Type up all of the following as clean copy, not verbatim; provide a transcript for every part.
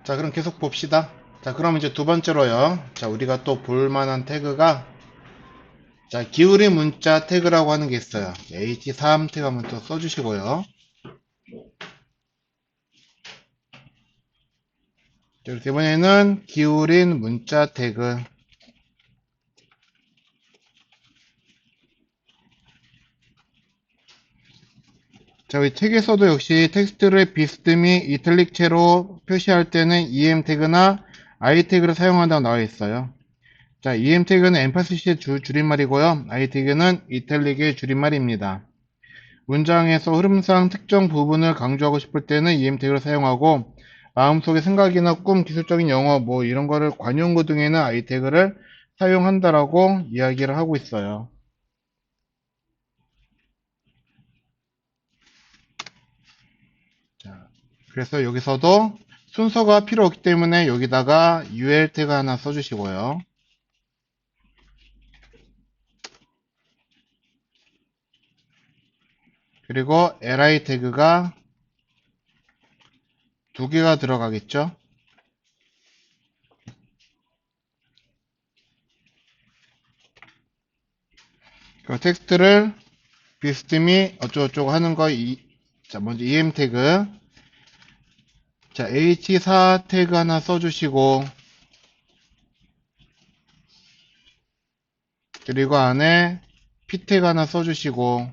자, 그럼 계속 봅시다. 자, 그럼 이제 두 번째로요. 자, 우리가 또 볼만한 태그가, 자, 기울인 문자 태그라고 하는 게 있어요. H3 태그 한번 또 써주시고요. 자, 그래서 이번에는 기울인 문자 태그. 자, 이 책에서도 역시 텍스트를 비스듬 및 이탈릭체로 표시할 때는 EM 태그나 I 태그를 사용한다고 나와 있어요. 자, EM 태그는 엠파시시의 줄임말이고요. I 태그는 이탈릭의 줄임말입니다. 문장에서 흐름상 특정 부분을 강조하고 싶을 때는 EM 태그를 사용하고 마음속의 생각이나 꿈, 기술적인 영어, 뭐 이런 거를 관용구 등에는 I 태그를 사용한다라고 이야기를 하고 있어요. 자, 그래서 여기서도 순서가 필요 없기 때문에 여기다가 UL 태그 하나 써주시고요. 그리고 li 태그가 두 개가 들어가겠죠. 그 텍스트를 비스듬히 어쩌고저쩌고 하는 거 자, 먼저 em 태그, 자, h4 태그 하나 써주시고, 그리고 안에 p 태그 하나 써주시고,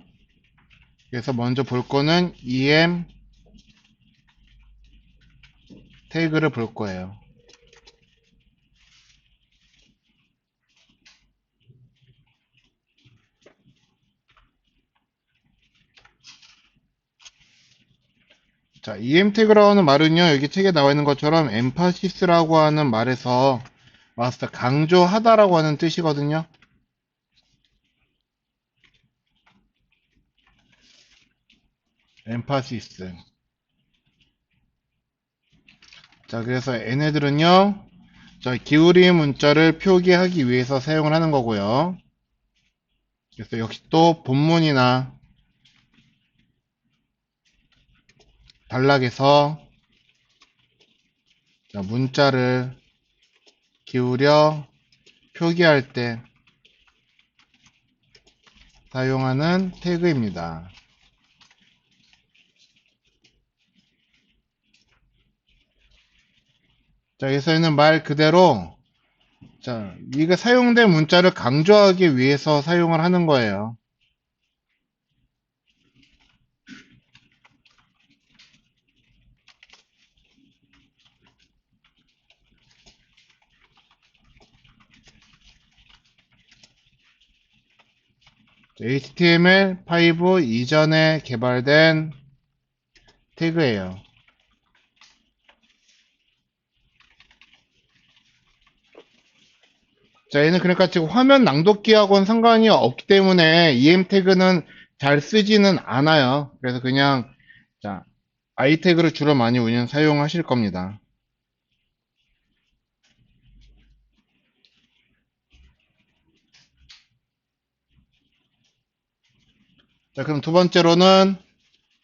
그래서 먼저 볼 거는 em 태그를 볼 거예요. 자, em 태그라고 하는 말은요, 여기 책에 나와 있는 것처럼 emphasis 하는 말에서 왔을 때 강조하다라고 하는 뜻이거든요. emphasis. 자, 그래서 얘네들은요, 자, 기울임 문자를 표기하기 위해서 사용을 하는 거고요. 그래서 역시 또 본문이나 단락에서 자, 문자를 기울여 표기할 때 사용하는 태그입니다. 자, 여기서는 말 그대로 자, 이게 사용된 문자를 강조하기 위해서 사용을 하는 거예요. HTML5 이전에 개발된 태그예요. 자, 얘는 그러니까 지금 화면 낭독기하고는 상관이 없기 때문에 EM 태그는 잘 쓰지는 않아요. 그래서 그냥 자, I 태그를 주로 많이 사용하실 겁니다. 자, 그럼 두 번째로는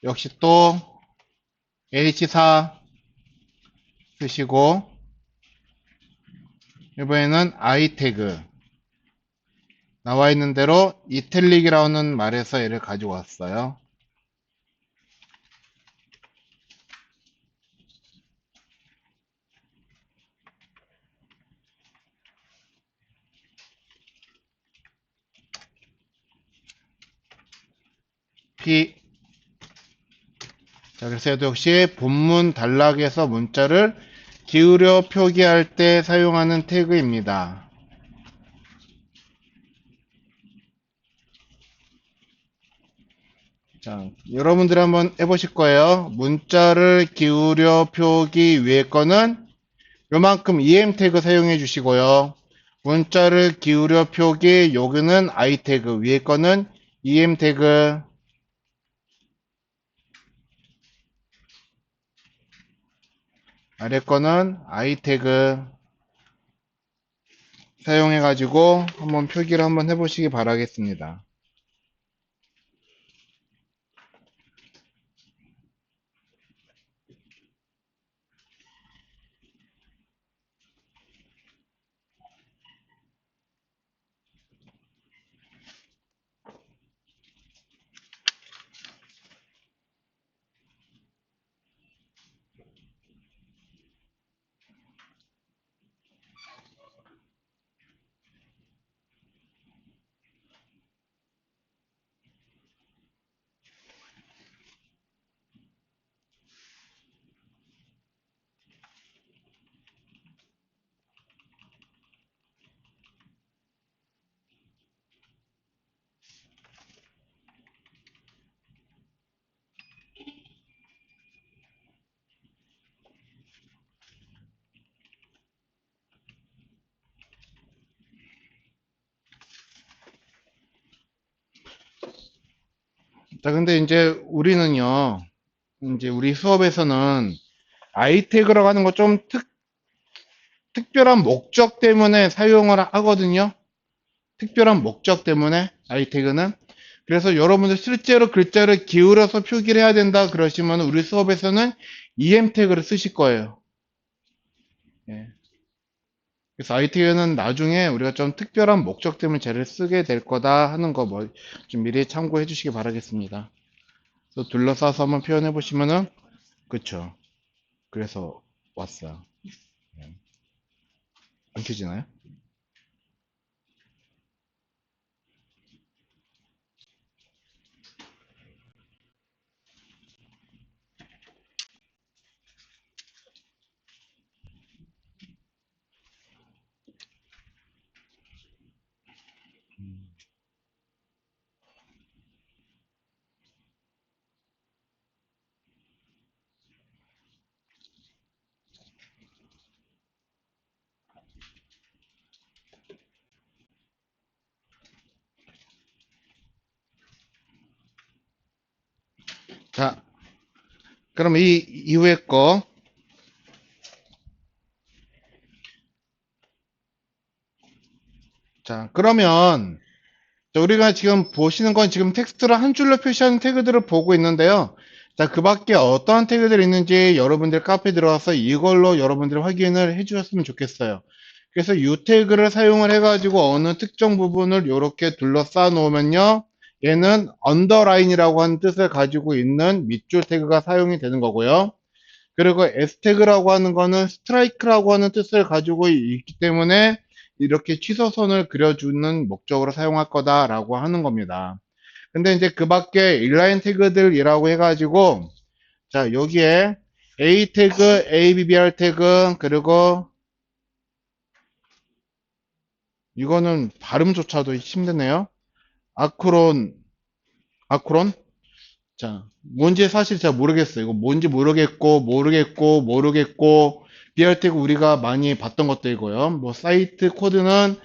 역시 또 H4 쓰시고 이번에는 I 태그 나와 있는 대로 이탈릭이라는 말에서 얘를 가지고 왔어요. P 자, 그래서 얘도 역시 본문 단락에서 문자를 기울여 표기할 때 사용하는 태그입니다. 자, 여러분들 한번 해보실 거예요. 문자를 기울여 표기 위에 거는 요만큼 EM 태그 사용해 주시고요. 문자를 기울여 표기 여기는 I 태그 위에 거는 EM 태그 아래 거는 I 태그 사용해 가지고 한번 표기를 한번 해보시기 바라겠습니다. 자, 근데 이제 우리는요, 이제 우리 수업에서는 아이태그라고 하는 거 좀 특별한 목적 때문에 사용을 하거든요. 특별한 목적 때문에 아이태그는. 그래서 여러분들 실제로 글자를 기울여서 표기를 해야 된다 그러시면 우리 수업에서는 EM태그를 쓰실 거예요. 예. 그래서 아이태그는 나중에 우리가 좀 특별한 목적 때문에 쟤를 쓰게 될 거다 하는 거 뭐 좀 미리 참고해 주시기 바라겠습니다. 그래서 둘러싸서 한번 표현해 보시면은 그쵸. 그래서 왔어요. 예. 안 켜지나요? 자, 그럼 이 이후에 거. 자, 그러면 자, 우리가 지금 보시는 건 지금 텍스트를 한 줄로 표시하는 태그들을 보고 있는데요. 자, 그 밖에 어떠한 태그들이 있는지 여러분들 카페에 들어와서 이걸로 여러분들 확인을 해 주셨으면 좋겠어요. 그래서 이 태그를 사용을 해가지고 어느 특정 부분을 이렇게 둘러싸 놓으면요. 얘는 언더라인이라고 하는 뜻을 가지고 있는 밑줄 태그가 사용이 되는 거고요. 그리고 S 태그라고 하는 거는 스트라이크라고 하는 뜻을 가지고 있기 때문에 이렇게 취소선을 그려주는 목적으로 사용할 거다라고 하는 겁니다. 근데 이제 그 밖에 인라인 태그들이라고 해가지고 자 여기에 A 태그, ABBR 태그 그리고 이거는 발음조차도 힘드네요. 아크론, 아크론? 자, 뭔지 사실 잘 모르겠어요. 이거 뭔지 모르겠고, BR태그 우리가 많이 봤던 것들이고요. 뭐, 사이트 코드는,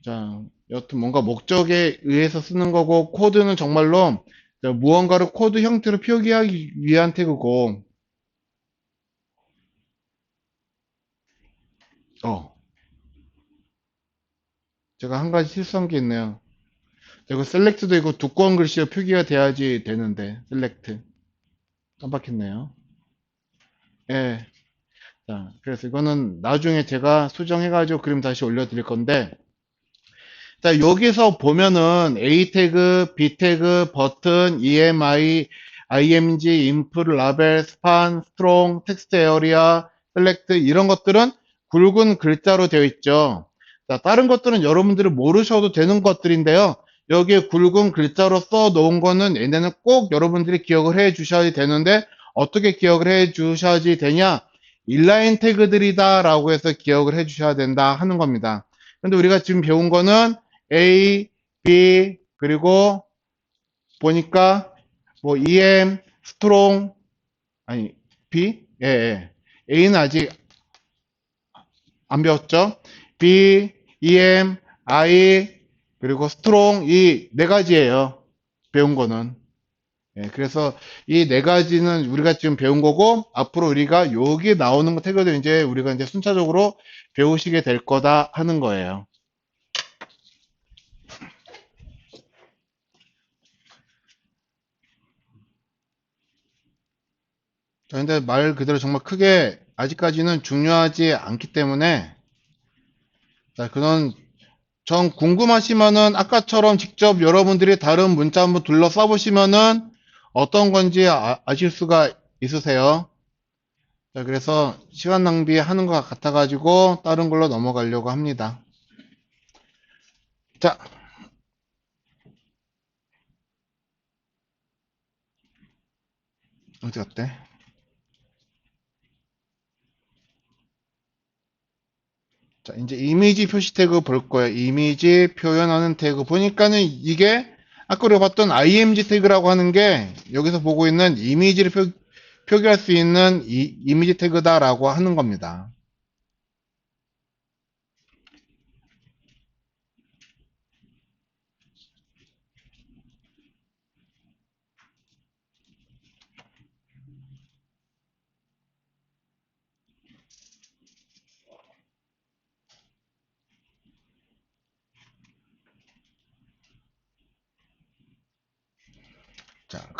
자, 여튼 뭔가 목적에 의해서 쓰는 거고, 코드는 정말로 자, 무언가를 코드 형태로 표기하기 위한 태그고, 어, 제가 한 가지 실수한 게 있네요. 이거 셀렉트도 이거 두꺼운 글씨로 표기가 돼야지 되는데, 셀렉트. 깜빡했네요. 예. 자, 그래서 이거는 나중에 제가 수정해가지고 그림 다시 올려드릴 건데, 자, 여기서 보면은 A 태그, B 태그, 버튼, EMI, IMG, inf, 라벨, 스판, 스트롱, 텍스트 에어리아, 셀렉트 이런 것들은 굵은 글자로 되어 있죠. 자, 다른 것들은 여러분들이 모르셔도 되는 것들인데요. 여기에 굵은 글자로 써 놓은 거는 얘네는 꼭 여러분들이 기억을 해 주셔야 되는데 어떻게 기억을 해 주셔야 되냐? 인라인 태그들이다 라고 해서 기억을 해 주셔야 된다 하는 겁니다. 근데 우리가 지금 배운 거는 A, B, 그리고 보니까 뭐 EM, 스트롱, 아니, B? 예, 예. A는 아직 안 배웠죠? B, EM, I, 그리고 스트롱 이 네 가지예요. 배운 거는. 예, 그래서 이 네 가지는 우리가 지금 배운 거고 앞으로 우리가 여기 나오는 태그들 이제 우리가 이제 순차적으로 배우시게 될 거다 하는 거예요. 자, 근데 말 그대로 정말 크게 아직까지는 중요하지 않기 때문에 자, 그런 전 궁금하시면은 아까처럼 직접 여러분들이 다른 문자 한번 둘러 써보시면은 어떤 건지 아실 수가 있으세요. 자, 그래서 시간 낭비하는 것 같아가지고 다른 걸로 넘어가려고 합니다. 자, 어디 갔대? 자, 이제 이미지 표시 태그 볼 거예요. 이미지 표현하는 태그 보니까는 이게 아까 우리가 봤던 img 태그라고 하는 게 여기서 보고 있는 이미지를 표기할 수 있는 이미지 태그다라고 하는 겁니다.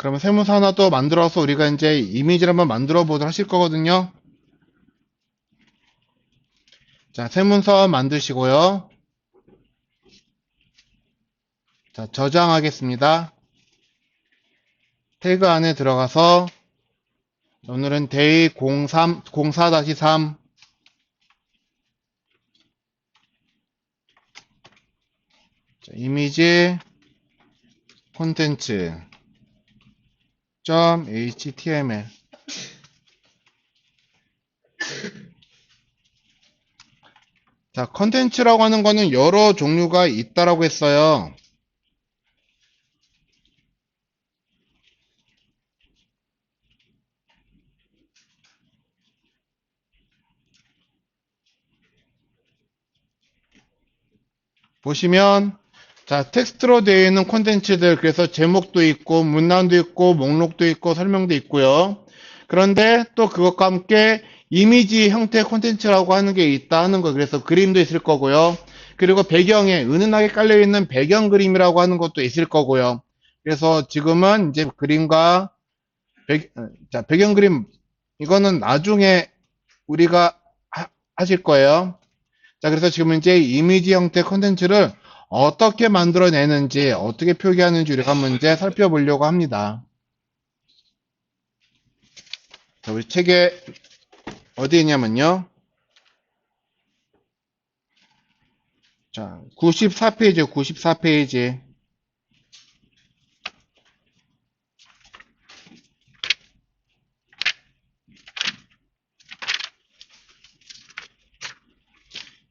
그러면 세무서 하나 또 만들어서 우리가 이제 이미지를 한번 만들어 보도록 하실 거거든요. 자, 세무서 만드시고요. 자, 저장하겠습니다. 태그 안에 들어가서 오늘은 데이 04-3 이미지 콘텐츠 .html 자, 컨텐츠라고 하는 거는 여러 종류가 있다라고 했어요. 보시면 자, 텍스트로 되어 있는 콘텐츠들, 그래서 제목도 있고 문란도 있고 목록도 있고 설명도 있고요. 그런데 또 그것과 함께 이미지 형태 콘텐츠라고 하는 게 있다 하는 거. 그래서 그림도 있을 거고요. 그리고 배경에 은은하게 깔려 있는 배경 그림이라고 하는 것도 있을 거고요. 그래서 지금은 이제 그림과 배경 그림 이거는 나중에 우리가 하실 거예요. 자, 그래서 지금 이제 이미지 형태 콘텐츠를 어떻게 만들어내는지, 어떻게 표기하는지 우리가 한번 이제 살펴보려고 합니다. 자, 우리 책에 어디 있냐면요. 자, 94페이지, 94페이지.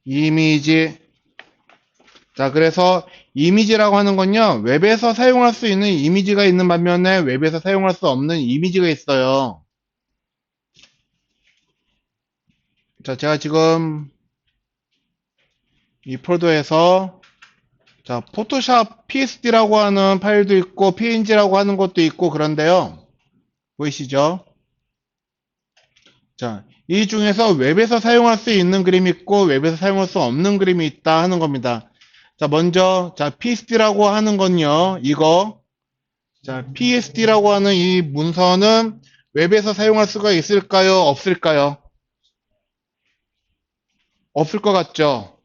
이미지. 자, 그래서 이미지라고 하는 건요, 웹에서 사용할 수 있는 이미지가 있는 반면에 웹에서 사용할 수 없는 이미지가 있어요. 자, 제가 지금 이 폴더에서 자, 포토샵 PSD라고 하는 파일도 있고 PNG라고 하는 것도 있고 그런데요. 보이시죠? 자, 이 중에서 웹에서 사용할 수 있는 그림이 있고 웹에서 사용할 수 없는 그림이 있다 하는 겁니다. 자, 먼저 자, PSD라고 하는 건요. 이거 자, PSD라고 하는 이 문서는 웹에서 사용할 수가 있을까요? 없을까요? 없을 것 같죠?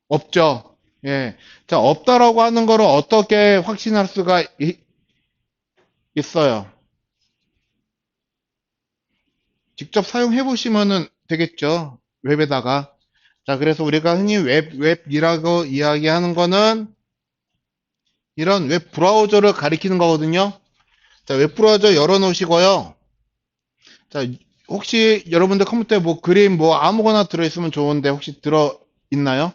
없죠? 예. 자, 없다라고 하는 거를 어떻게 확신할 수가 있어요? 직접 사용해 보시면은 되겠죠. 웹에다가. 자, 그래서 우리가 흔히 웹이라고 이야기하는 거는 이런 웹 브라우저를 가리키는 거거든요. 자, 웹 브라우저 열어 놓으시고요. 자, 혹시 여러분들 컴퓨터에 뭐 그림 뭐 아무거나 들어있으면 좋은데 혹시 들어 있나요?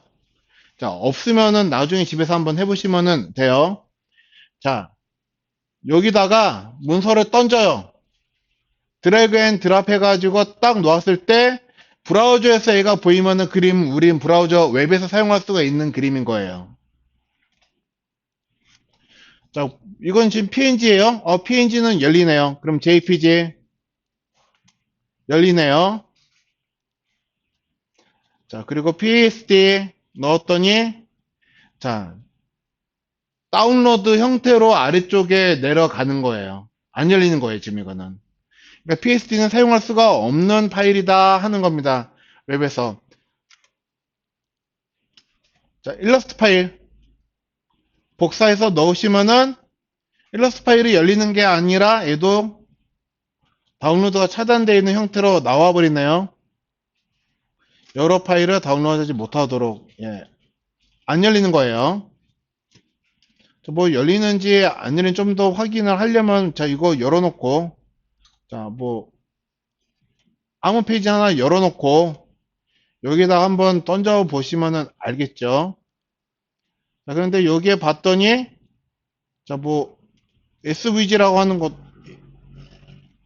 자, 없으면은 나중에 집에서 한번 해보시면은 돼요. 자, 여기다가 문서를 던져요. 드래그 앤 드랍 해가지고 딱 놓았을 때 브라우저에서 얘가 보이면은 그림 우린 브라우저 웹에서 사용할 수가 있는 그림인 거예요. 자, 이건 지금 PNG예요. PNG는 열리네요. 그럼 JPG 열리네요. 자, 그리고 PSD 넣었더니 자, 다운로드 형태로 아래쪽에 내려가는 거예요. 안 열리는 거예요, 지금 이거는. 그러니까 PSD는 사용할 수가 없는 파일이다 하는 겁니다. 웹에서. 자, 일러스트 파일 복사해서 넣으시면은 일러스트 파일이 열리는 게 아니라 얘도 다운로드가 차단되어 있는 형태로 나와 버리네요. 여러 파일을 다운로드하지 못하도록 안 열리는 거예요. 뭐 열리는지 안 열리는지 좀 더 확인을 하려면 자 이거 열어놓고 자 뭐 아무 페이지 하나 열어놓고 여기다가 한번 던져 보시면은 알겠죠. 자, 그런데 여기에 봤더니 자 뭐 SVG라고 하는 것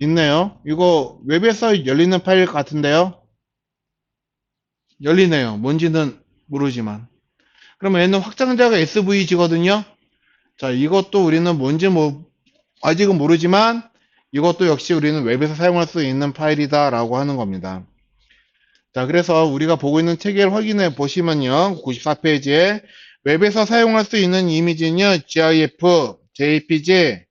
있네요. 이거 웹에서 열리는 파일 같은데요. 열리네요. 뭔지는 모르지만. 그러면 얘는 확장자가 SVG거든요. 자, 이것도 우리는 뭔지 뭐 아직은 모르지만 이것도 역시 우리는 웹에서 사용할 수 있는 파일이다 라고 하는 겁니다. 자, 그래서 우리가 보고 있는 체계를 확인해 보시면요. 94페이지에 웹에서 사용할 수 있는 이미지는요. GIF, JPG,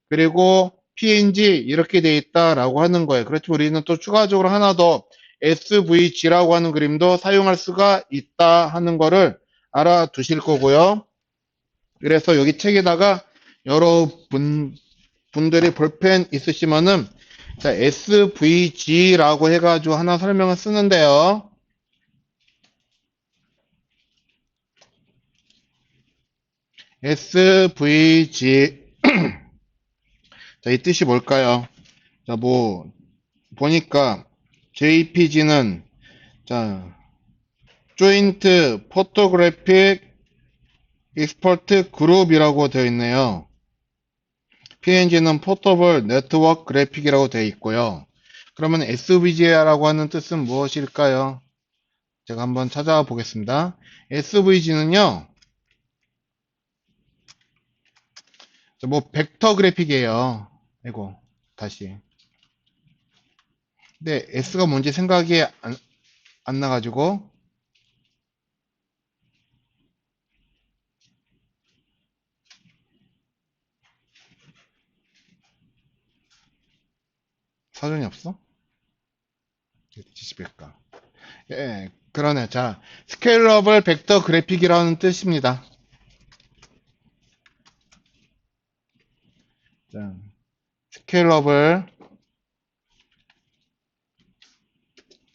그리고 PNG 이렇게 돼 있다라고 하는 거예요. 그렇지만 우리는 또 추가적으로 하나 더 SVG라고 하는 그림도 사용할 수가 있다 하는 거를 알아두실 거고요. 그래서 여기 책에다가 분들이 볼펜 있으시면은 자, SVG라고 해가지고 하나 설명을 쓰는데요. SVG. 자, 이 뜻이 뭘까요? 자, 보니까 JPG는, 자, 조인트 포토그래픽 익스퍼트 그룹이라고 되어 있네요. PNG는 포터블 네트워크 그래픽이라고 되어 있고요. 그러면 SVG라고 하는 뜻은 무엇일까요? 제가 한번 찾아보겠습니다. SVG는요, 벡터 그래픽이에요. 아이고, 다시. 근데 S가 뭔지 생각이 안 나가지고, 사전이 없어? 지시백과. 예, 그러네. 자, 스케일러블 벡터 그래픽이라는 뜻입니다. 자, 스케일러블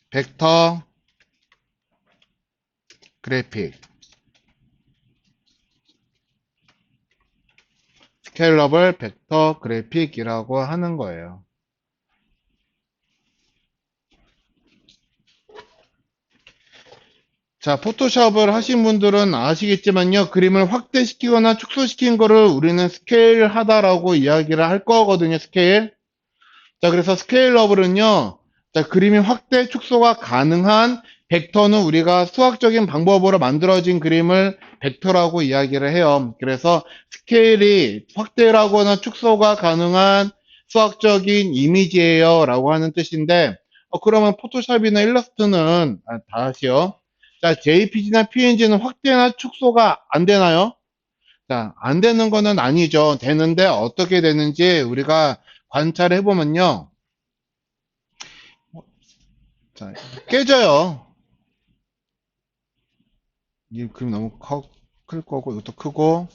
벡터 그래픽. 스케일러블 벡터 그래픽이라고 하는 거예요. 자, 포토샵을 하신 분들은 아시겠지만요. 그림을 확대시키거나 축소시킨 거를 우리는 스케일 하다라고 이야기를 할 거거든요. 스케일. 자, 그래서 스케일러블은요. 자, 그림이 확대, 축소가 가능한 벡터는 우리가 수학적인 방법으로 만들어진 그림을 벡터라고 이야기를 해요. 그래서 스케일이 확대하거나 축소가 가능한 수학적인 이미지예요. 라고 하는 뜻인데, 그러면 포토샵이나 일러스트는, 다시요. 자, JPG나 PNG는 확대나 축소가 안 되나요? 자, 안 되는 거는 아니죠. 되는데 어떻게 되는지 우리가 관찰해 보면요. 자, 깨져요. 이 그림 너무 클 거고, 이것도 크고,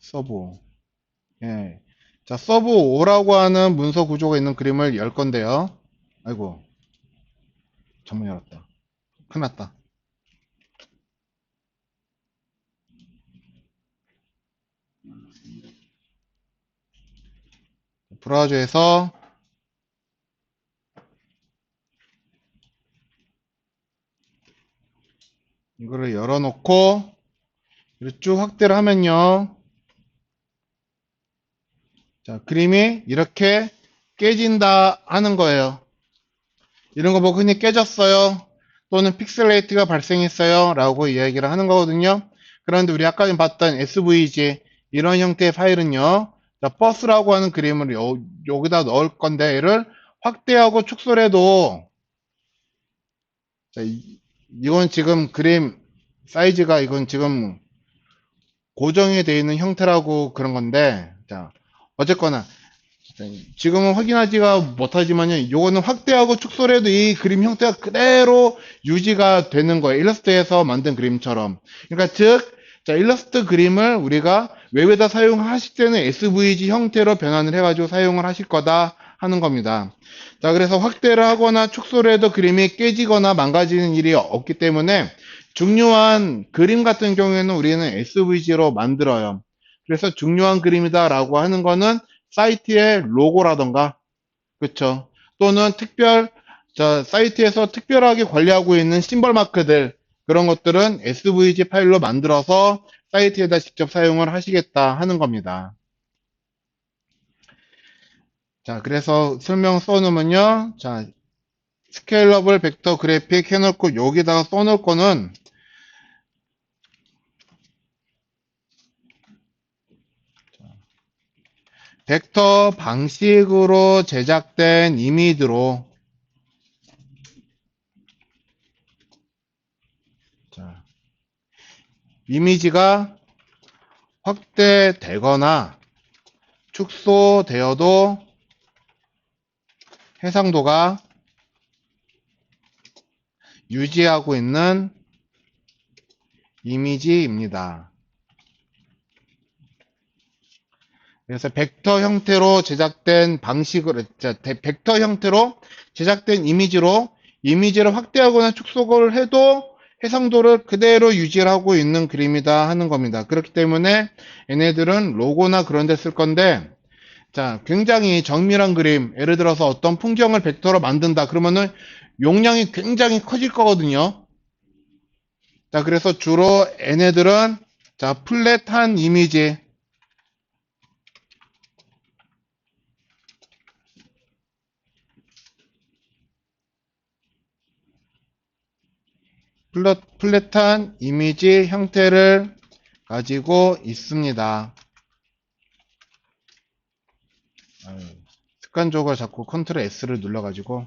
서브. 예. 자, 서브 5라고 하는 문서 구조가 있는 그림을 열 건데요. 아이고, 잘못 열었다. 큰일 났다. 브라우저에서 이거를 열어놓고, 이렇게 쭉 확대를 하면요. 자, 그림이 이렇게 깨진다 하는 거예요. 이런 거 보고 흔히 깨졌어요. 또는 픽셀레이트가 발생했어요. 라고 이야기를 하는 거거든요. 그런데 우리 아까 봤던 SVG 이런 형태의 파일은요. 자, 버스라고 하는 그림을 여기다 넣을 건데 얘를 확대하고 축소를 해도 자, 이건 지금 그림 사이즈가 이건 지금 고정이 되어 있는 형태라고 그런 건데 자, 어쨌거나 지금은 확인하지가 못하지만요. 이거는 확대하고 축소를 해도 이 그림 형태가 그대로 유지가 되는 거예요. 일러스트에서 만든 그림처럼. 그러니까 즉, 자, 일러스트 그림을 우리가 웹에다 사용하실 때는 SVG 형태로 변환을 해가지고 사용을 하실 거다 하는 겁니다. 자, 그래서 확대를 하거나 축소를 해도 그림이 깨지거나 망가지는 일이 없기 때문에 중요한 그림 같은 경우에는 우리는 SVG로 만들어요. 그래서 중요한 그림이다라고 하는 거는 사이트의 로고라던가, 그쵸? 또는 사이트에서 특별하게 관리하고 있는 심벌 마크들, 그런 것들은 SVG 파일로 만들어서 사이트에다 직접 사용을 하시겠다 하는 겁니다. 자, 그래서 설명 써놓으면요. 자, 스케일러블 벡터 그래픽 해놓고 여기다가 써놓을 거는 벡터 방식으로 제작된 이미지로 자, 이미지가 확대되거나 축소되어도 해상도가 유지하고 있는 이미지입니다. 그래서 벡터 형태로 제작된 방식으로, 벡터 형태로 제작된 이미지를 확대하거나 축소를 해도 해상도를 그대로 유지하고 있는 그림이다 하는 겁니다. 그렇기 때문에 얘네들은 로고나 그런 데 쓸 건데, 자, 굉장히 정밀한 그림, 예를 들어서 어떤 풍경을 벡터로 만든다. 그러면은 용량이 굉장히 커질 거거든요. 자, 그래서 주로 얘네들은, 자, 플랫한 이미지, 플랫한 이미지 형태를 가지고 있습니다. 습관적으로 자꾸 컨트롤 S를 눌러가지고.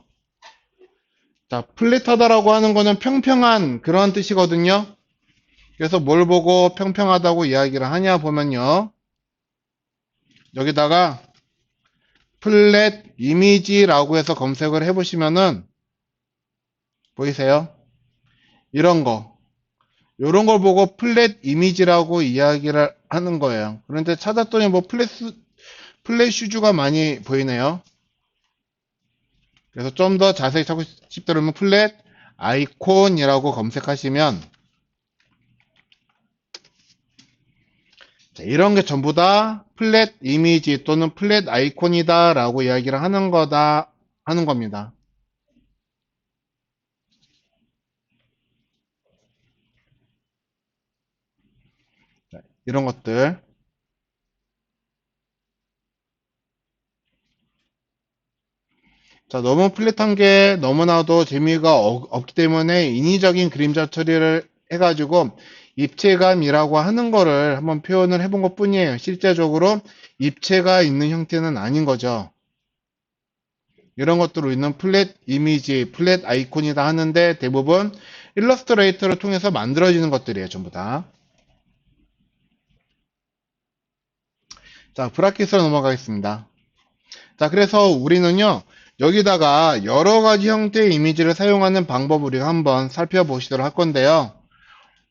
자, 플랫하다라고 하는 거는 평평한 그런 뜻이거든요. 그래서 뭘 보고 평평하다고 이야기를 하냐 보면요. 여기다가 플랫 이미지라고 해서 검색을 해보시면은 보이세요? 이런 거. 요런 걸 보고 플랫 이미지라고 이야기를 하는 거예요. 그런데 찾았더니 뭐 플랫 슈즈가 많이 보이네요. 그래서 좀 더 자세히 찾고 싶다면 플랫 아이콘이라고 검색하시면 자, 이런 게 전부 다 플랫 이미지 또는 플랫 아이콘이다 라고 이야기를 하는 거다 하는 겁니다. 자, 이런 것들. 자, 너무 플랫한 게 너무나도 재미가 없기 때문에 인위적인 그림자 처리를 해가지고 입체감이라고 하는 거를 한번 표현을 해본 것 뿐이에요. 실제적으로 입체가 있는 형태는 아닌 거죠. 이런 것들로 있는 플랫 이미지, 플랫 아이콘이다 하는데 대부분 일러스트레이터를 통해서 만들어지는 것들이에요. 전부 다. 자, 브라켓으로 넘어가겠습니다. 자, 그래서 우리는요, 여기다가 여러 가지 형태의 이미지를 사용하는 방법을 우리가 한번 살펴보시도록 할 건데요.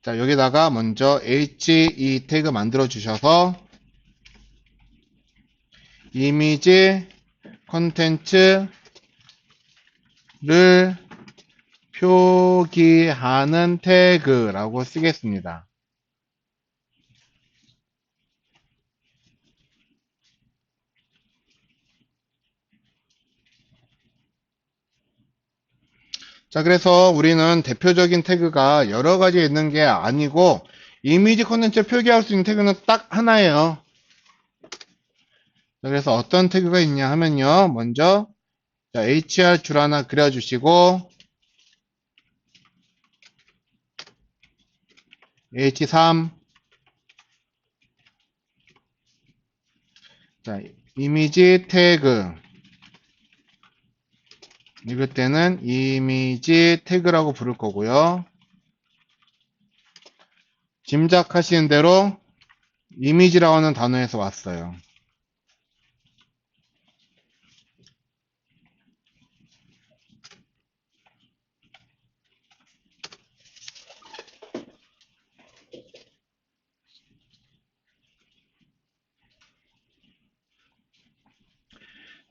자, 여기다가 먼저 HE 태그 만들어 주셔서 이미지 컨텐츠를 표기하는 태그라고 쓰겠습니다. 자, 그래서 우리는 대표적인 태그가 여러 가지 있는 게 아니고 이미지 컨텐츠를 표기할 수 있는 태그는 딱 하나예요. 자, 그래서 어떤 태그가 있냐 하면요. 먼저 자, HR 줄 하나 그려주시고 H3 자, 이미지 태그 이럴 때는 이미지 태그라고 부를 거고요. 짐작하시는 대로 이미지라고 하는 단어에서 왔어요.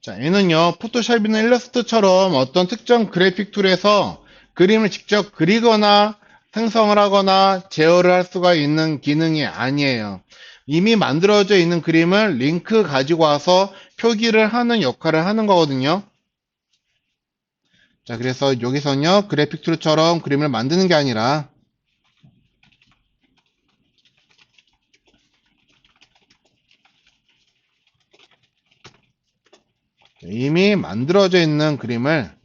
자, 얘는요, 포토샵이나 일러스트처럼 어떤 특정 그래픽 툴에서 그림을 직접 그리거나 생성을 하거나 제어를 할 수가 있는 기능이 아니에요. 이미 만들어져 있는 그림을 링크 가지고 와서 표기를 하는 역할을 하는 거거든요. 자, 그래서 여기서는요, 그래픽 툴처럼 그림을 만드는 게 아니라 이미 만들어져 있는 그림을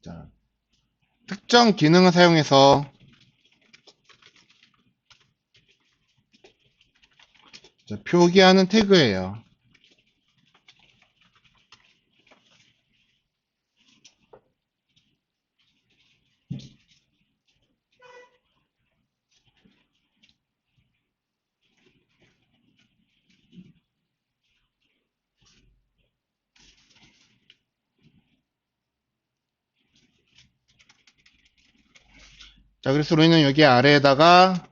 자, 특정 기능을 사용해서 자, 표기하는 태그예요. 자, 그래서 우리는 여기 아래에다가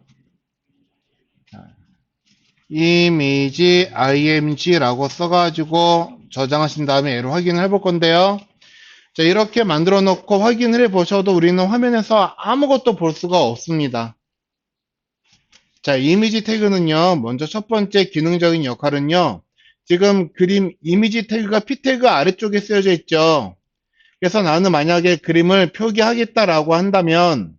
이미지 img라고 써가지고 저장하신 다음에 얘를 확인을 해볼 건데요. 자, 이렇게 만들어 놓고 확인을 해 보셔도 우리는 화면에서 아무것도 볼 수가 없습니다. 자, 이미지 태그는요, 먼저 첫 번째 기능적인 역할은요, 지금 그림 이미지 태그가 p 태그 아래쪽에 쓰여져 있죠. 그래서 나는 만약에 그림을 표기하겠다라고 한다면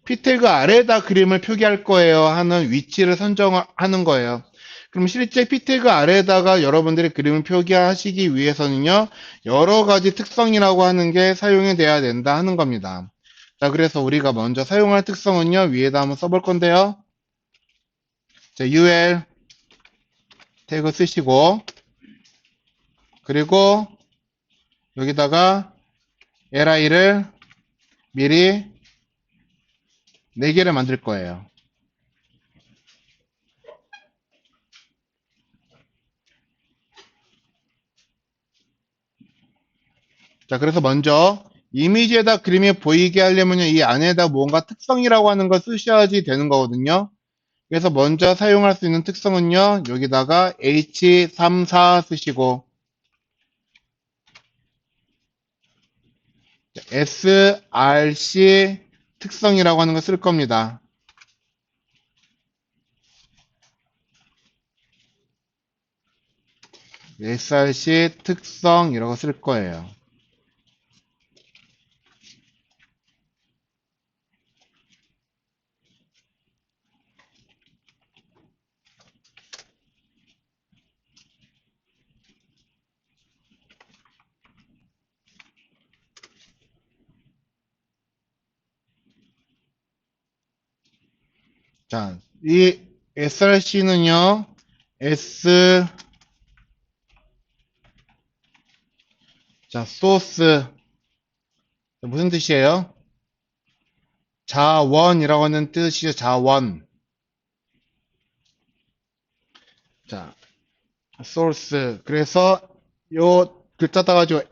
p 태그 아래에다 그림을 표기할 거예요 하는 위치를 선정하는 거예요. 그럼 실제 p 태그 아래에다가 여러분들이 그림을 표기하시기 위해서는요, 여러 가지 특성이라고 하는 게 사용이 돼야 된다 하는 겁니다. 자, 그래서 우리가 먼저 사용할 특성은요, 위에다 한번 써볼 건데요. 자, ul 태그 쓰시고, 그리고 여기다가 li를 미리 4개를 만들 거예요. 자, 그래서 먼저 이미지에다 그림이 보이게 하려면 이 안에다 뭔가 특성이라고 하는 걸 쓰셔야지 되는 거거든요. 그래서 먼저 사용할 수 있는 특성은요, 여기다가 h34 쓰시고 src 특성이라고 하는 걸 쓸 겁니다. src 특성이라고 쓸 거예요. 자, 이 src는요, 자, 소스 무슨 뜻이에요? 자원이라고 하는 뜻이죠. 자원. 자, source. 그래서 요 글자 따가지고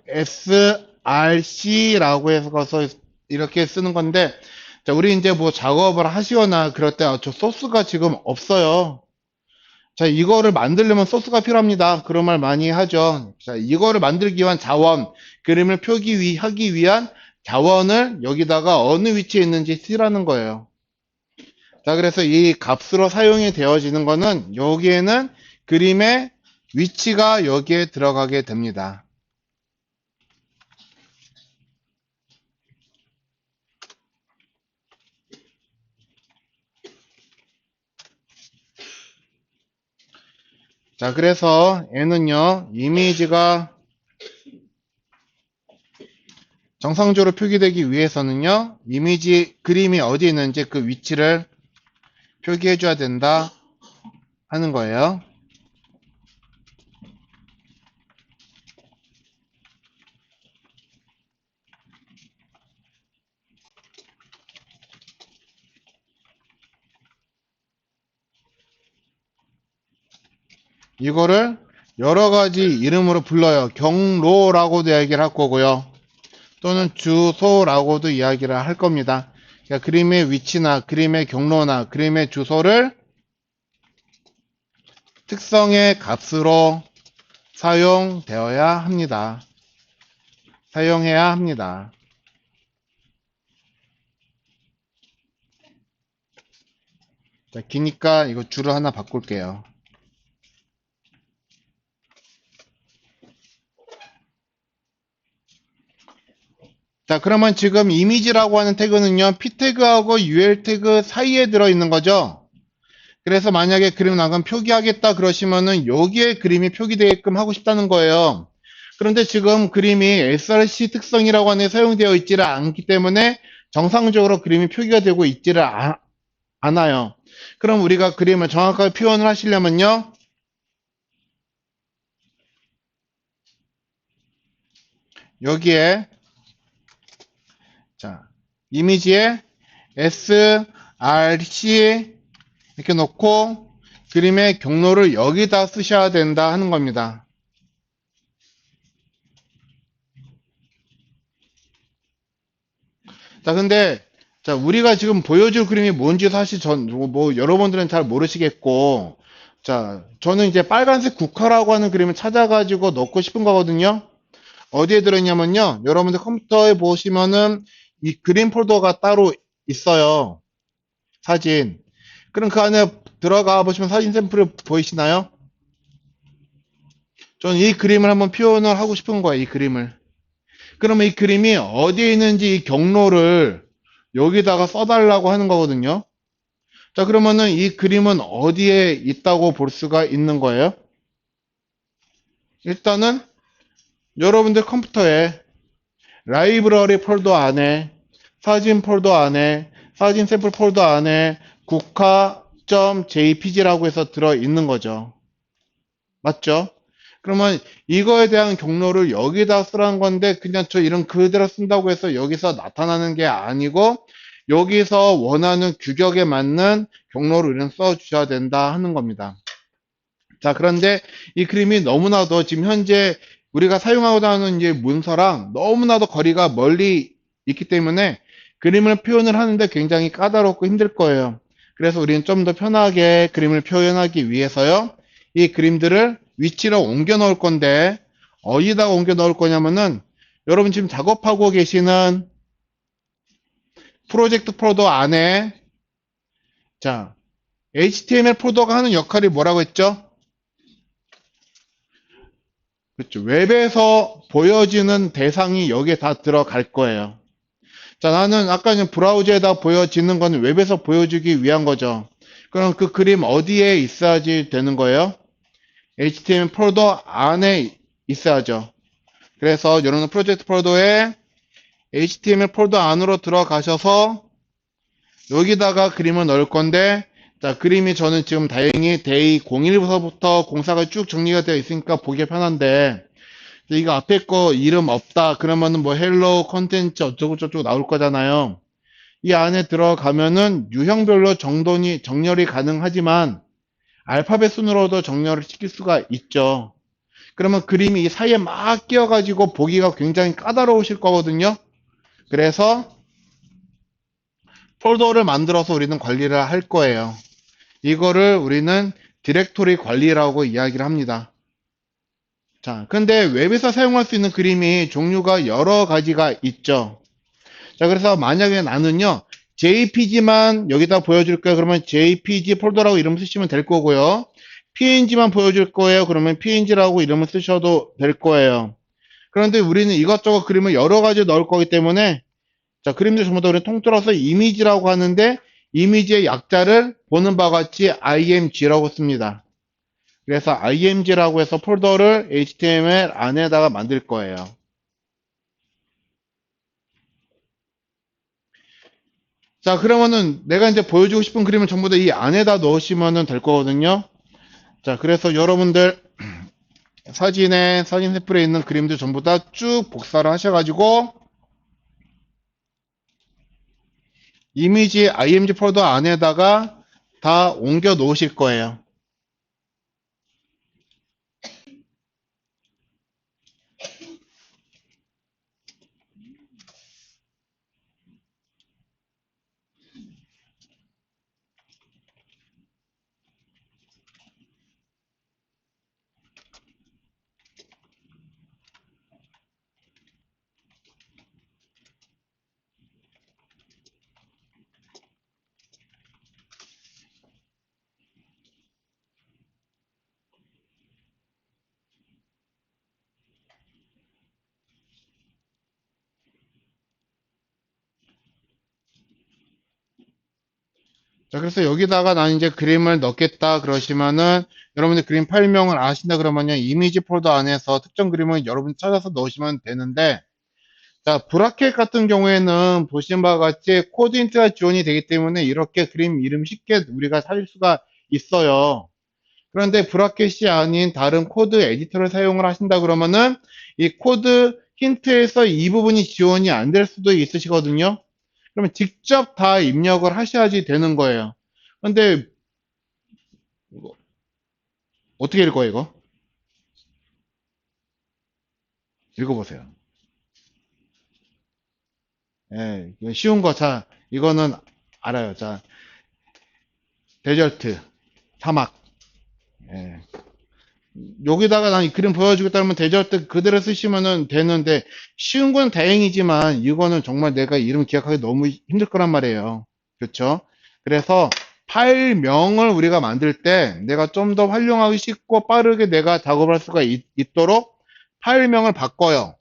src라고 해서 이렇게 쓰는 건데, 자, 우리 이제 뭐 작업을 하시거나 그럴 때, 저 소스가 지금 없어요. 자, 이거를 만들려면 소스가 필요합니다. 그런 말 많이 하죠. 자, 이거를 만들기 위한 자원, 그림을 하기 위한 자원을 여기다가 어느 위치에 있는지 쓰라는 거예요. 자, 그래서 이 값으로 사용이 되어지는 거는 여기에는 그림의 위치가 여기에 들어가게 됩니다. 자, 그래서 얘는요, 이미지가 정상적으로 표기되기 위해서는요, 이미지 그림이 어디 있는지 그 위치를 표기해 줘야 된다 하는 거예요. 이거를 여러 가지 이름으로 불러요. 경로라고도 이야기를 할 거고요. 또는 주소라고도 이야기를 할 겁니다. 그러니까 그림의 위치나 그림의 경로나 그림의 주소를 특성의 값으로 사용되어야 합니다. 사용해야 합니다. 자, 기니까 이거 줄을 하나 바꿀게요. 자, 그러면 지금 이미지라고 하는 태그는요, p 태그하고 ul 태그 사이에 들어있는 거죠. 그래서 만약에 그림 나간 표기하겠다 그러시면은 여기에 그림이 표기되게끔 하고 싶다는 거예요. 그런데 지금 그림이 src 특성이라고 하는 게 사용되어 있지를 않기 때문에 정상적으로 그림이 표기가 되고 있지를 않아요. 그럼 우리가 그림을 정확하게 표현을 하시려면요, 여기에 자, 이미지에 src 이렇게 놓고 그림의 경로를 여기다 쓰셔야 된다 하는 겁니다. 자, 근데, 자, 우리가 지금 보여줄 그림이 뭔지 사실 여러분들은 잘 모르시겠고, 자, 저는 이제 빨간색 국화라고 하는 그림을 찾아가지고 넣고 싶은 거거든요. 어디에 들어있냐면요. 여러분들 컴퓨터에 보시면은 이 그림 폴더가 따로 있어요. 사진. 그럼 그 안에 들어가 보시면 사진 샘플을 보이시나요? 저는 이 그림을 한번 표현을 하고 싶은 거예요. 이 그림을. 그러면 이 그림이 어디에 있는지 이 경로를 여기다가 써달라고 하는 거거든요. 자, 그러면은 이 그림은 어디에 있다고 볼 수가 있는 거예요? 일단은 여러분들 컴퓨터에 라이브러리 폴더 안에, 사진 폴더 안에, 사진 샘플 폴더 안에 국화.jpg라고 해서 들어 있는 거죠. 맞죠? 그러면 이거에 대한 경로를 여기다 쓰라는 건데 그냥 저 이름 그대로 쓴다고 해서 여기서 나타나는 게 아니고 여기서 원하는 규격에 맞는 경로를 우리는 써주셔야 된다 하는 겁니다. 자, 그런데 이 그림이 너무나도 지금 현재 우리가 사용하고자 하는 이제 문서랑 너무나도 거리가 멀리 있기 때문에 그림을 표현을 하는데 굉장히 까다롭고 힘들 거예요. 그래서 우리는 좀 더 편하게 그림을 표현하기 위해서요. 이 그림들을 위치로 옮겨 놓을 건데 어디다가 옮겨 놓을 거냐면은 여러분 지금 작업하고 계시는 프로젝트 폴더 안에 자, HTML 폴더가 하는 역할이 뭐라고 했죠? 그렇죠. 웹에서 보여지는 대상이 여기에 다 들어갈 거예요. 자, 나는 아까 전 브라우저에다 보여지는 건 웹에서 보여주기 위한 거죠. 그럼 그 그림 어디에 있어야지 되는 거예요? HTML 폴더 안에 있어야죠. 그래서 여러분 프로젝트 폴더에 HTML 폴더 안으로 들어가셔서 여기다가 그림을 넣을 건데 자, 그림이 저는 지금 다행히 데이 01부터부터 공사가 쭉 정리가 되어 있으니까 보기 편한데 이거 앞에 거 이름 없다 그러면은 뭐 헬로 컨텐츠 어쩌고저쩌고 나올 거잖아요. 이 안에 들어가면은 유형별로 정렬이 가능하지만 알파벳 순으로도 정렬을 시킬 수가 있죠. 그러면 그림이 이 사이에 막 끼어가지고 보기가 굉장히 까다로우실 거거든요. 그래서 폴더를 만들어서 우리는 관리를 할 거예요. 이거를 우리는 디렉토리 관리라고 이야기를 합니다. 자, 근데 웹에서 사용할 수 있는 그림이 종류가 여러 가지가 있죠. 자, 그래서 만약에 나는요, JPG만 여기다 보여줄 거예요. 그러면 JPG 폴더라고 이름 쓰시면 될 거고요. PNG만 보여줄 거예요. 그러면 PNG라고 이름을 쓰셔도 될 거예요. 그런데 우리는 이것저것 그림을 여러 가지 넣을 거기 때문에, 자, 그림들 전부 다 우리 통틀어서 이미지라고 하는데, 이미지의 약자를 보는 바와 같이 img라고 씁니다. 그래서 img라고 해서 폴더를 HTML 안에다가 만들 거예요. 자, 그러면은 내가 이제 보여주고 싶은 그림을 전부 다 이 안에다 넣으시면 될 거거든요. 자, 그래서 여러분들 사진에 사진 샘플에 있는 그림들 전부 다 쭉 복사를 하셔가지고 이미지 img 폴더 안에다가 다 옮겨 놓으실 거예요. 자, 그래서 여기다가 난 이제 그림을 넣겠다 그러시면은 여러분들 그림 파일명을 아신다 그러면요 이미지 폴더 안에서 특정 그림을 여러분 찾아서 넣으시면 되는데 자, 브라켓 같은 경우에는 보신 바와 같이 코드 힌트가 지원이 되기 때문에 이렇게 그림 이름 쉽게 우리가 찾을 수가 있어요. 그런데 브라켓이 아닌 다른 코드 에디터를 사용을 하신다 그러면은 이 코드 힌트에서 이 부분이 지원이 안 될 수도 있으시거든요. 그러면 직접 다 입력을 하셔야지 되는 거예요. 근데 이거 어떻게 읽어요, 이거? 읽어보세요. 예, 이거 쉬운 거. 자, 이거는 알아요. 자, 데절트, 사막. 예. 여기다가 난 이 그림 보여주겠다 면 데절트 그대로 쓰시면은 되는데, 쉬운 건 다행이지만, 이거는 정말 내가 이름 기억하기 너무 힘들 거란 말이에요. 그렇죠? 그래서 파일명을 우리가 만들 때 내가 좀 더 활용하기 쉽고 빠르게 내가 작업할 수가 있도록 파일명을 바꿔요.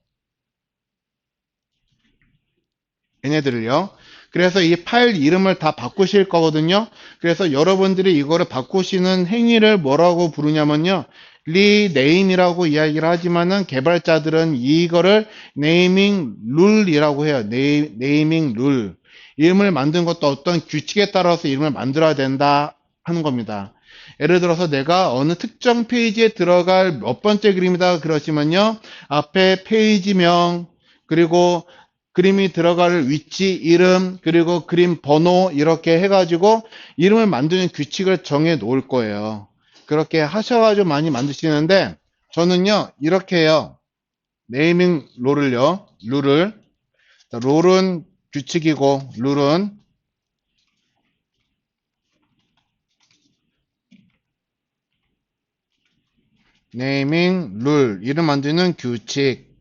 얘네들을요. 그래서 이 파일 이름을 다 바꾸실 거거든요. 그래서 여러분들이 이거를 바꾸시는 행위를 뭐라고 부르냐면요. 리네임이라고 이야기를 하지만은 개발자들은 이거를 네이밍 룰이라고 해요. 네이밍 룰. 이름을 만든 것도 어떤 규칙에 따라서 이름을 만들어야 된다 하는 겁니다. 예를 들어서 내가 어느 특정 페이지에 들어갈 몇 번째 그림이다 그러시면요. 앞에 페이지명, 그리고 그림이 들어갈 위치, 이름, 그리고 그림 번호 이렇게 해가지고 이름을 만드는 규칙을 정해 놓을 거예요. 그렇게 하셔가지고 많이 만드시는데 저는요 이렇게 해요. 네이밍 룰을. 자, 룰은 규칙이고 룰은 네이밍 룰, 이름 만드는 규칙.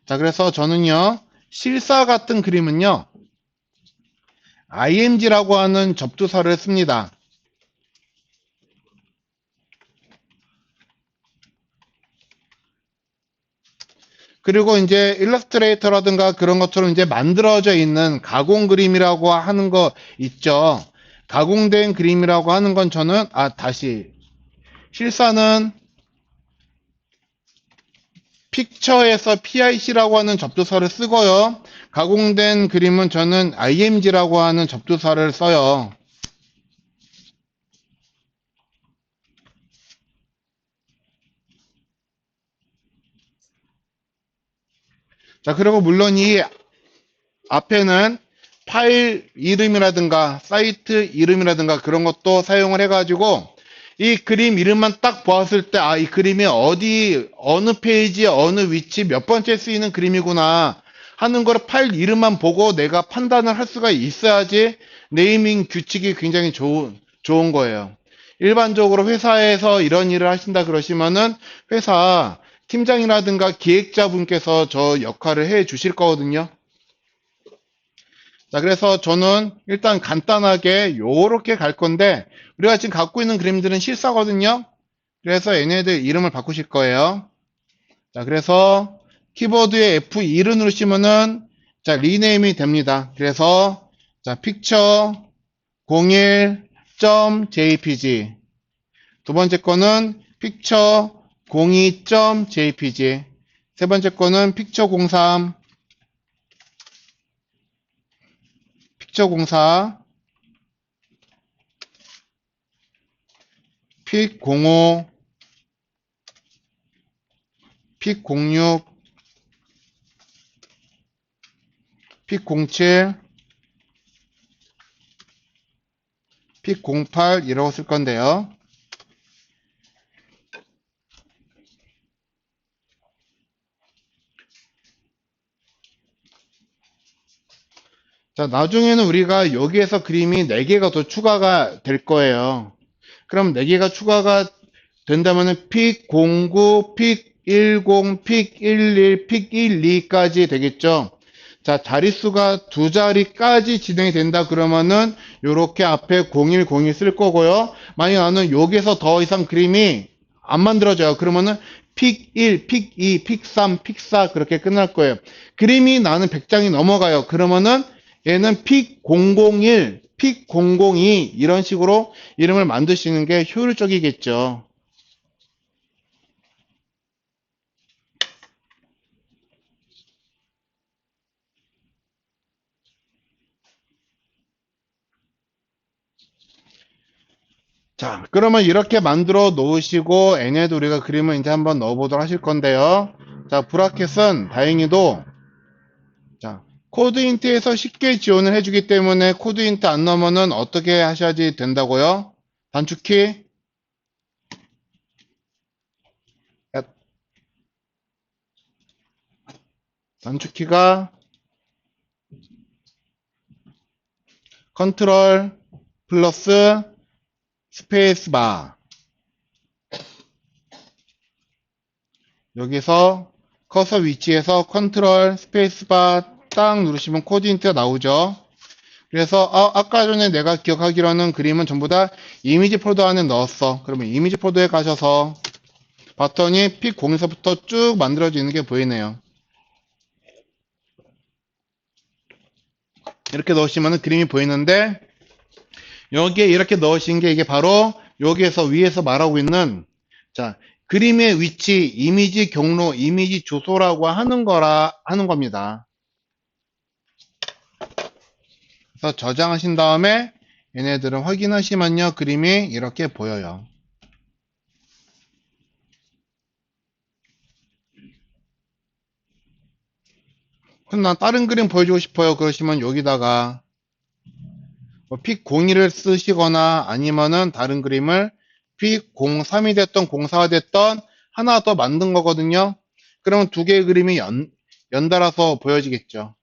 자, 그래서 저는요 실사 같은 그림은요 img라고 하는 접두사를 씁니다. 그리고 이제 일러스트레이터라든가 그런 것처럼 이제 만들어져 있는 가공 그림이라고 하는 거 있죠. 가공된 그림이라고 하는 건 저는, 다시. 실사는 픽처에서 PIC라고 하는 접두사를 쓰고요. 가공된 그림은 저는 IMG라고 하는 접두사를 써요. 자, 그리고 물론 이 앞에는 파일 이름이라든가 사이트 이름이라든가 그런 것도 사용을 해가지고 이 그림 이름만 딱 보았을 때, 이 그림이 어디, 어느 페이지에 어느 위치 몇 번째 쓰이는 그림이구나 하는 걸 파일 이름만 보고 내가 판단을 할 수가 있어야지 네이밍 규칙이 굉장히 좋은 거예요. 일반적으로 회사에서 이런 일을 하신다 그러시면은 회사 팀장이라든가 기획자분께서 저 역할을 해 주실 거거든요. 자, 그래서 저는 일단 간단하게 요렇게 갈 건데, 우리가 지금 갖고 있는 그림들은 실사거든요. 그래서 얘네들 이름을 바꾸실 거예요. 자, 그래서 키보드에 F2를 누르시면은, 자, 리네임이 됩니다. 그래서, 자, picture 01.jpg. 두 번째 거는 picture 02.jpg. 세 번째 거는 picture 03, picture 04, 픽 05, 픽 06, 픽 07, 픽 08 이라고 쓸 건데요. 자, 나중에는 우리가 여기에서 그림이 4개가 더 추가가 될 거예요. 그럼 4개가 추가가 된다면은 픽 09, 픽 10, 픽 11, 픽 12까지 되겠죠. 자, 자릿수가 두 자리까지 진행이 된다 그러면은 요렇게 앞에 0102 쓸 거고요. 만약 나는 여기서 더 이상 그림이 안 만들어져요. 그러면은 픽 1, 픽 2, 픽 3, 픽 4 그렇게 끝날 거예요. 그림이 나는 100장이 넘어가요. 그러면은 얘는 픽 001, 픽 002 이런 식으로 이름을 만드시는 게 효율적이겠죠. 자, 그러면 이렇게 만들어 놓으시고 얘네도 우리가 그림을 이제 한번 넣어보도록 하실 건데요. 자, 브라켓은 다행히도 자, 코드인트에서 쉽게 지원을 해주기 때문에 코드인트 안 넣으면은 어떻게 하셔야지 된다고요? 단축키 단축키가 컨트롤 플러스 스페이스바. 여기서 커서 위치에서 컨트롤 스페이스바 딱 누르시면 코디네이트가 나오죠. 그래서 아까 전에 내가 기억하기로는 그림은 전부 다 이미지 폴더 안에 넣었어. 그러면 이미지 폴더에 가셔서 봤더니 픽 0에서부터 쭉 만들어지는 게 보이네요. 이렇게 넣으시면 그림이 보이는데, 여기에 이렇게 넣으신 게 이게 바로 여기에서 위에서 말하고 있는, 자, 그림의 위치, 이미지 경로, 이미지 주소라고 하는 겁니다. 그래서 저장하신 다음에 얘네들은 확인하시면요, 그림이 이렇게 보여요. 그럼 난 다른 그림 보여주고 싶어요. 그러시면 여기다가 픽 02를 쓰시거나 아니면은 다른 그림을 픽 03이 됐던 04가 됐던 하나 더 만든 거거든요. 그러면 두 개의 그림이 연달아서 보여지겠죠.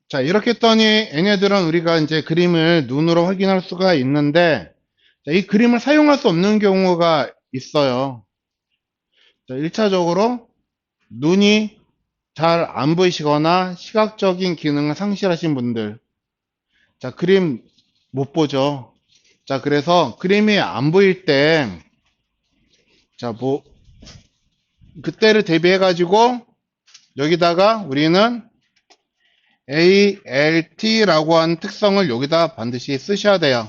자, 이렇게 했더니 얘네들은 우리가 이제 그림을 눈으로 확인할 수가 있는데, 자, 이 그림을 사용할 수 없는 경우가 있어요. 자, 1차적으로 눈이 잘 안 보이시거나 시각적인 기능을 상실하신 분들. 자, 그림 못 보죠. 자, 그래서 그림이 안 보일 때, 자, 그때를 대비해가지고 여기다가 우리는 ALT라고 하는 특성을 여기다 반드시 쓰셔야 돼요.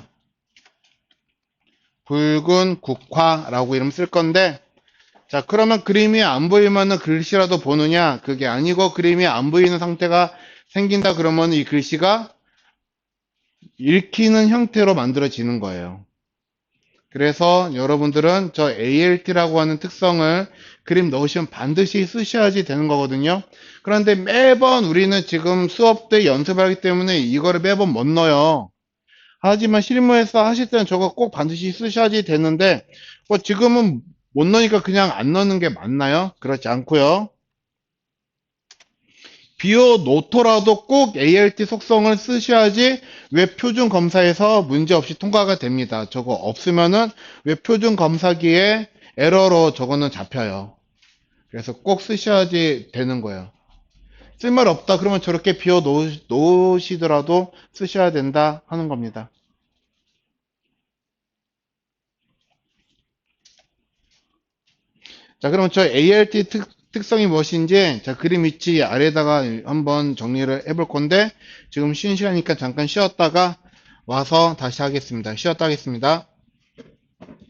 붉은 국화라고 이름 쓸 건데, 자, 그러면 그림이 안 보이면은 글씨라도 보느냐? 그게 아니고 그림이 안 보이는 상태가 생긴다 그러면 이 글씨가 읽히는 형태로 만들어지는 거예요. 그래서 여러분들은 저 ALT라고 하는 특성을 그림 넣으시면 반드시 쓰셔야지 되는 거거든요. 그런데 매번 우리는 지금 수업 때 연습을 하기 때문에 이거를 매번 못 넣어요. 하지만 실무에서 하실 때는 저거 꼭 반드시 쓰셔야지 되는데, 뭐 지금은 못 넣으니까 그냥 안 넣는 게 맞나요? 그렇지 않고요. 비워 놓더라도 꼭 ALT 속성을 쓰셔야지 웹 표준 검사에서 문제없이 통과가 됩니다. 저거 없으면은 웹 표준 검사기에 에러로 저거는 잡혀요. 그래서 꼭 쓰셔야지 되는 거예요. 쓸말 없다 그러면 저렇게 비워 놓으시더라도 쓰셔야 된다 하는 겁니다. 자, 그럼 저 ALT 특성이 무엇인지, 자, 그림 위치 아래다가 한번 정리를 해볼 건데, 지금 쉬는 시간이니까 잠깐 쉬었다가 와서 다시 하겠습니다. 쉬었다 하겠습니다.